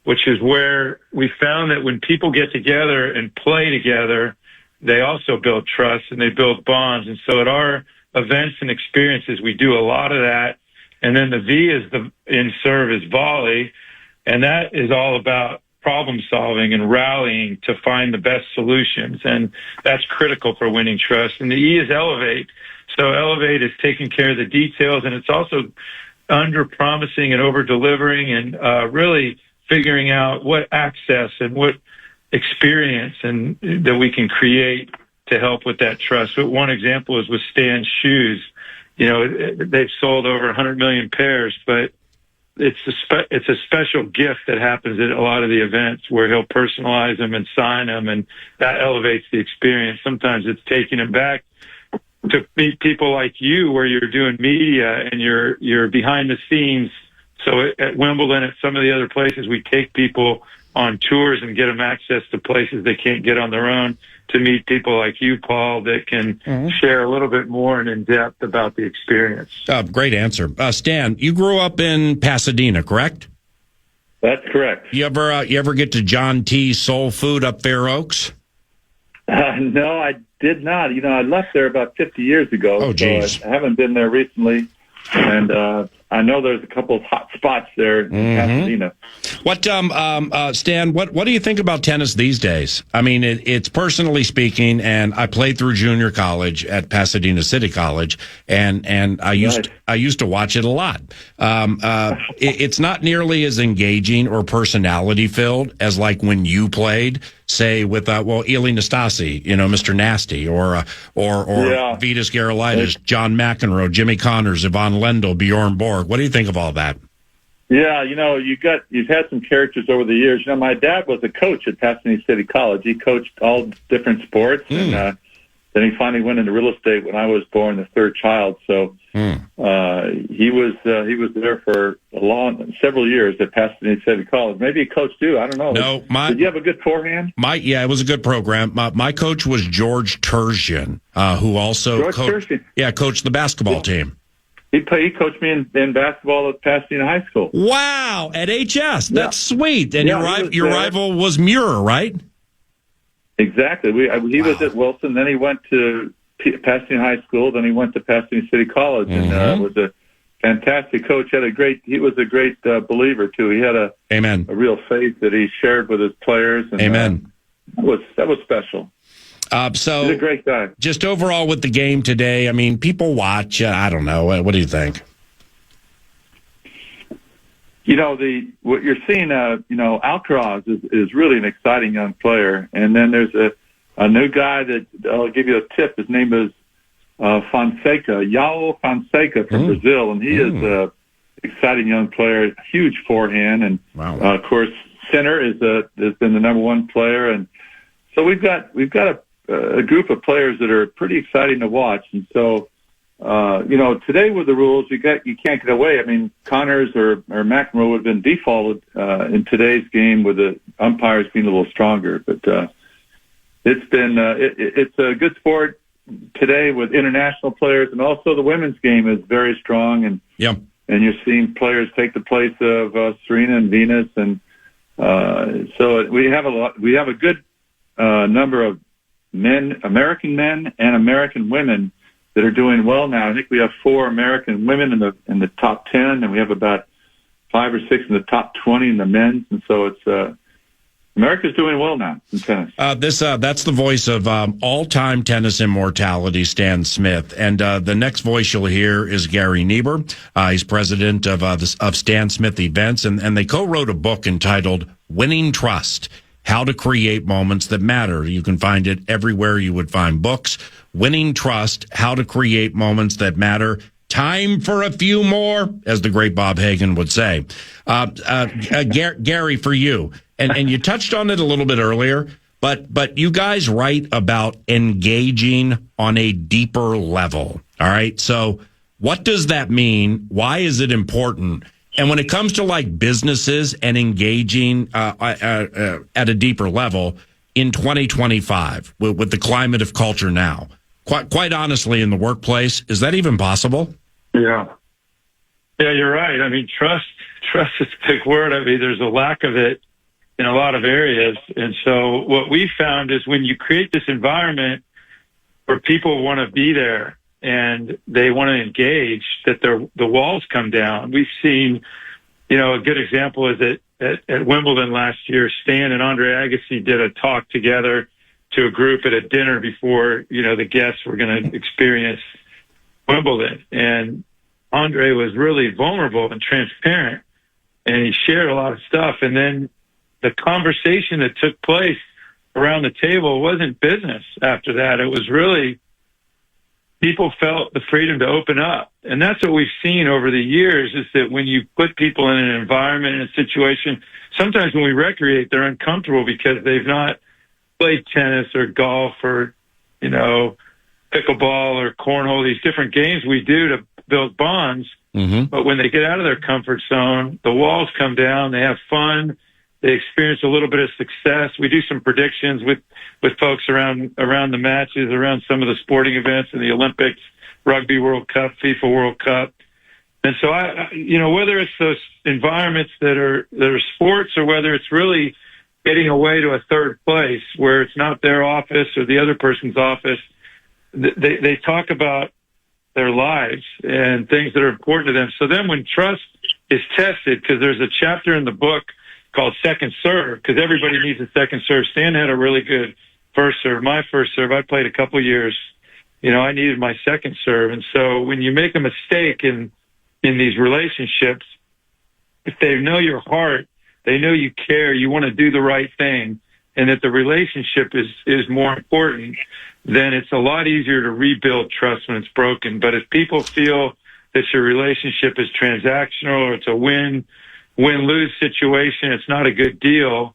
P: which is where we found that when people get together and play together, they also build trust and they build bonds. And so at our events and experiences, we do a lot of that. And then the V is in SERVE is volley, and that is all about problem solving and rallying to find the best solutions. And that's critical for winning trust. And the E is elevate. So elevate is taking care of the details, and it's also under promising and over delivering, and really figuring out what access and what experience and that we can create to help with that trust. But one example is with Stan's shoes. They've sold over 100 million pairs, but it's a special gift that happens at a lot of the events where he'll personalize them and sign them, and that elevates the experience. Sometimes it's taking them back to meet people like you, where you're doing media and you're behind the scenes. So at Wimbledon, at some of the other places, we take people on tours and get them access to places they can't get on their own, to meet people like you, Paul, that can share a little bit more and in depth about the experience.
B: Great answer. Stan, you grew up in Pasadena, correct?
C: That's correct.
B: You ever get to John T's Soul Food up Fair Oaks?
C: No, I did not. I left there about 50 years ago.
B: Oh, geez.
C: So I haven't been there recently. And I know there's a couple of hot spots there in Pasadena.
B: What, Stan, what do you think about tennis these days? I mean, it's personally speaking, and I played through junior college at Pasadena City College, and I used to watch it a lot. It's not nearly as engaging or personality filled as like when you played, say with Eli Nastasi, Mr. Nasty, or Vitas Gerulaitis, John McEnroe, Jimmy Connors, Yvonne Lendl, Bjorn Borg. What do you think of all that?
C: Yeah, you've had some characters over the years. My dad was a coach at Pasadena City College. He coached all different sports, and Then he finally went into real estate when I was born, the third child. So he was there for several years at Pasadena City College. Maybe he coached you. I don't know.
B: No,
C: did you have a good forehand?
B: It was a good program. My coach was George Turgeon, who also coached the basketball team.
C: He coached me in basketball at Pasadena High School.
B: Wow, at HS. That's sweet. And your rival was Muir, right?
C: Exactly. He was at Wilson, then he went to Pasadena High School, then he went to Pasadena City College, and was a fantastic coach. He was a great believer too. He had a real faith that he shared with his players. And,
B: Amen.
C: That was special.
B: So
C: he's a great guy.
B: Just overall with the game today, I mean, people watch. I don't know. What do you think?
C: What you're seeing, Alcaraz is really an exciting young player. And then there's a new guy that I'll give you a tip. His name is Fonseca, Yao Fonseca from Brazil. And he is a exciting young player, huge forehand. And of course, Sinner has been the number one player. And so we've got a group of players that are pretty exciting to watch. And so, today with the rules, you can't get away. I mean, Connors or McEnroe would have been defaulted in today's game with the umpires being a little stronger. But it's a good sport today with international players, and also the women's game is very strong. And you're seeing players take the place of Serena and Venus, and so we have a good number of American men and American women that are doing well now. I think we have 4 American women in the top 10, and we have about 5 or 6 in the top 20 in the men's. And so it's America's doing well now in tennis.
B: That's the voice of all-time tennis immortality, Stan Smith, and the next voice you'll hear is Gary Niebur. He's president of Stan Smith Events, and they co-wrote a book entitled "Winning Trust: How to Create Moments That Matter." You can find it everywhere you would find books. Winning Trust: How to Create Moments That Matter. Time for a few more, as the great Bob Hagan would say. Gary, for you, and you touched on it a little bit earlier, but you guys write about engaging on a deeper level. All right. So what does that mean? Why is it important? And when it comes to like businesses and engaging at a deeper level in 2025 with the climate of culture now, quite honestly, in the workplace, is that even possible?
P: Yeah, you're right. I mean, trust is a big word. I mean, there's a lack of it in a lot of areas. And so what we found is when you create this environment where people want to be there and they want to engage, that the walls come down. We've seen, a good example is at Wimbledon last year, Stan and Andre Agassi did a talk together to a group at a dinner before, the guests were going to experience Wimbledon. And Andre was really vulnerable and transparent, and he shared a lot of stuff. And then the conversation that took place around the table wasn't business after that. It was really people felt the freedom to open up. And that's what we've seen over the years, is that when you put people in an environment, in a situation, sometimes when we recreate, they're uncomfortable because they've not played tennis or golf or, pickleball or cornhole, these different games we do to build bonds. Mm-hmm. But when they get out of their comfort zone, the walls come down, they have fun, they experience a little bit of success. We do some predictions with folks around the matches, around some of the sporting events in the Olympics, Rugby World Cup, FIFA World Cup. And so whether it's those environments that are sports, or whether it's really getting away to a third place where it's not their office or the other person's office, they talk about their lives and things that are important to them. So then when trust is tested, because there's a chapter in the book called Second Serve, because everybody needs a second serve. Stan had a really good first serve. My first serve, I played a couple years. I needed my second serve. And so when you make a mistake in these relationships, if they know your heart, they know you care, you want to do the right thing, and that the relationship is more important, then it's a lot easier to rebuild trust when it's broken. But if people feel that your relationship is transactional, or it's a win-lose situation, it's not a good deal,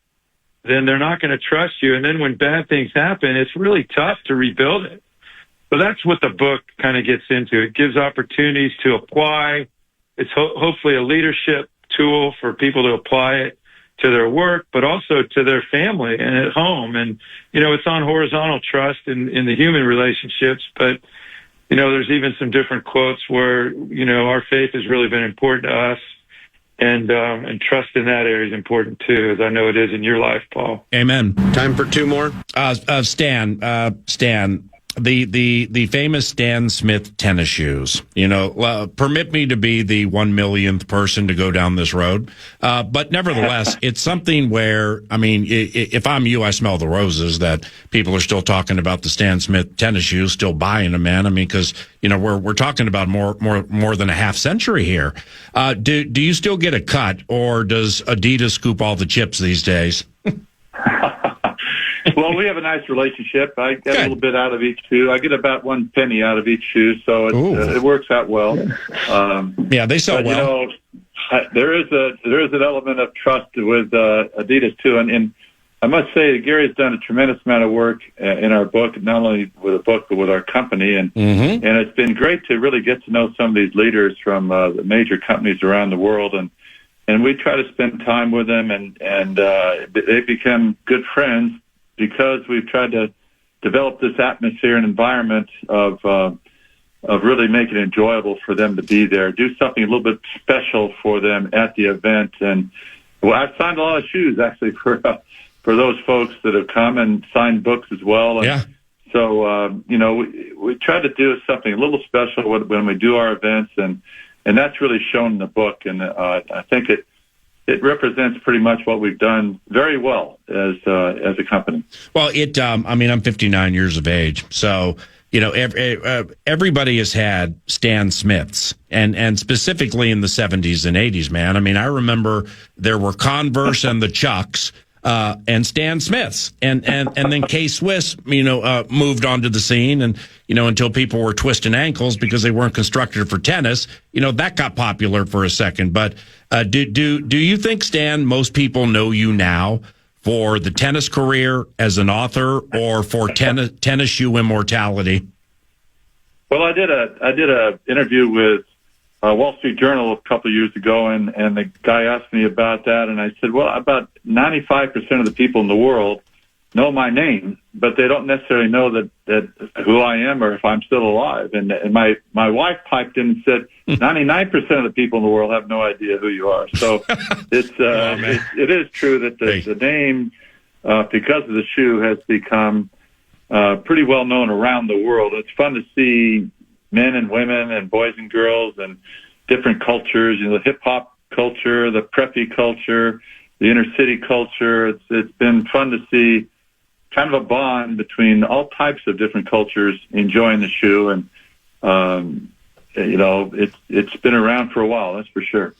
P: then they're not going to trust you. And then when bad things happen, it's really tough to rebuild it. So that's what the book kind of gets into. It gives opportunities to apply. It's hopefully a leadership tool for people to apply it to their work, but also to their family and at home. And, it's on horizontal trust in the human relationships, but, there's even some different quotes where, our faith has really been important to us. And trust in that area is important too, as I know it is in your life, Paul.
B: Amen.
K: Time for two more.
B: Stan, the famous Stan Smith tennis shoes. Permit me to be the 1 millionth person to go down this road, but nevertheless, it's something where if I'm you, I smell the roses that people are still talking about the Stan Smith tennis shoes, still buying them, man. Because we're talking about more than a half century here. Do you still get a cut, or does Adidas scoop all the chips these days?
C: Well, we have a nice relationship. I get a little bit out of each shoe. I get about 1 penny out of each shoe, so it works out well.
B: They sell well.
C: There is an element of trust with Adidas too, and I must say that Gary has done a tremendous amount of work in our book, not only with the book but with our company, and it's been great to really get to know some of these leaders from the major companies around the world, and we try to spend time with them, and they become good friends, because we've tried to develop this atmosphere and environment of really making it enjoyable for them to be there, do something a little bit special for them at the event. And I've signed a lot of shoes actually for those folks that have come, and signed books as well. And so, we try to do something a little special when we do our events, and that's really shown in the book. And I think it represents pretty much what we've done very well as a company.
B: Well, I'm 59 years of age, so everybody has had Stan Smiths, and specifically in the 70s and 80s, man. I remember there were Converse and the Chucks, and Stan Smiths, and then K-Swiss, moved onto the scene, and until people were twisting ankles because they weren't constructed for tennis, that got popular for a second. But do you think, Stan, most people know you now for the tennis career as an author, or for tennis shoe immortality?
C: Well, I did a interview with Wall Street Journal a couple of years ago, and the guy asked me about that, and I said, well, about 95% of the people in the world know my name, but they don't necessarily know that who I am or if I'm still alive. And my wife piped in and said, 99% of the people in the world have no idea who you are. So it is true that the name, because of the shoe, has become pretty well known around the world. It's fun to see men and women and boys and girls and different cultures, the hip hop culture, the preppy culture, the inner city culture. It's been fun to see kind of a bond between all types of different cultures enjoying the shoe, and it's been around for a while, that's for sure.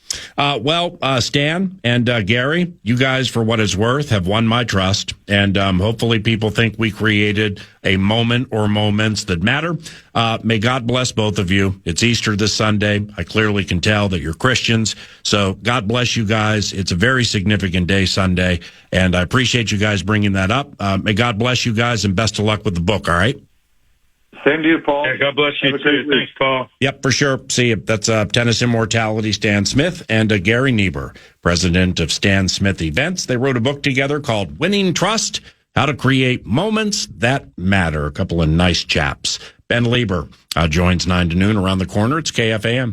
B: Stan and Gary, you guys, for what it's worth, have won my trust, and hopefully people think we created a moment or moments that matter. May God bless both of you. It's Easter this Sunday. I clearly can tell that you're Christians, so God bless you guys. It's a very significant day Sunday, and I appreciate you guys bringing that up. May God bless you guys, and best of luck with the book, all right?
C: Same to you, Paul.
P: Yeah, God bless you too. Thanks, Paul.
B: Yep, for sure. See you. That's Tennis Immortality, Stan Smith, and Gary Niebur, president of Stan Smith Events. They wrote a book together called Winning Trust, How to Create Moments That Matter. A couple of nice chaps. Ben Lieber joins 9 to noon around the corner. It's KFAN.